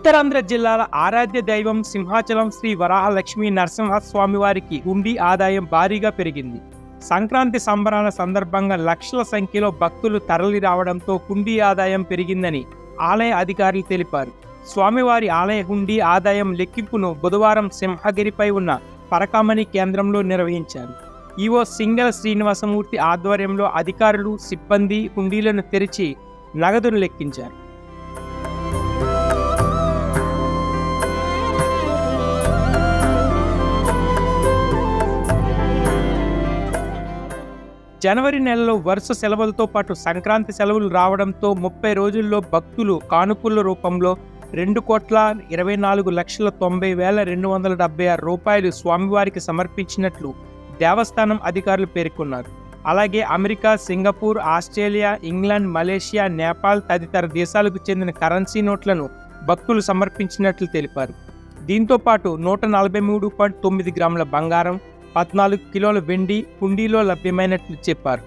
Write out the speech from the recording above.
ఉత్తరాంధ్ర జిల్లాల ఆరాధ్య దైవం సింహాచలం శ్రీ వరాహలక్ష్మీ నరసింహస్వామి వారికి హుండీ ఆదాయం భారీగా పెరిగింది. సంక్రాంతి సంబరాల సందర్భంగా లక్షల సంఖ్యలో భక్తులు తరలి రావడంతో హుండీ ఆదాయం పెరిగిందని ఆలయ అధికారులు తెలిపారు. స్వామివారి ఆలయ హుండీ ఆదాయం లెక్కింపును బుధవారం సింహగిరిపై ఉన్న పరకామణి కేంద్రంలో నిర్వహించారు. ఈవో సింగల్ శ్రీనివాసమూర్తి ఆధ్వర్యంలో అధికారులు, సిబ్బంది హుండీలను తెరిచి నగదును లెక్కించారు. జనవరి నెలలో వరుస సెలవులతో పాటు సంక్రాంతి సెలవులు రావడంతో 30 రోజుల్లో భక్తులు కానుకల రూపంలో 2,24,90,276 రూపాయలు స్వామివారికి సమర్పించినట్లు దేవస్థానం అధికారులు పేర్కొన్నారు. అలాగే America, Singapore, Australia, England, Malaysia, Nepal తదితర దేశాలకు చెందిన కరెన్సీ నోట్లను భక్తులు సమర్పించినట్లు తెలిపారు. దీంతో పాటు 143.9 గ్రాముల బంగారం, 14 కిలోల వెండి హుండీలో లభ్యమైనట్లు చెప్పారు.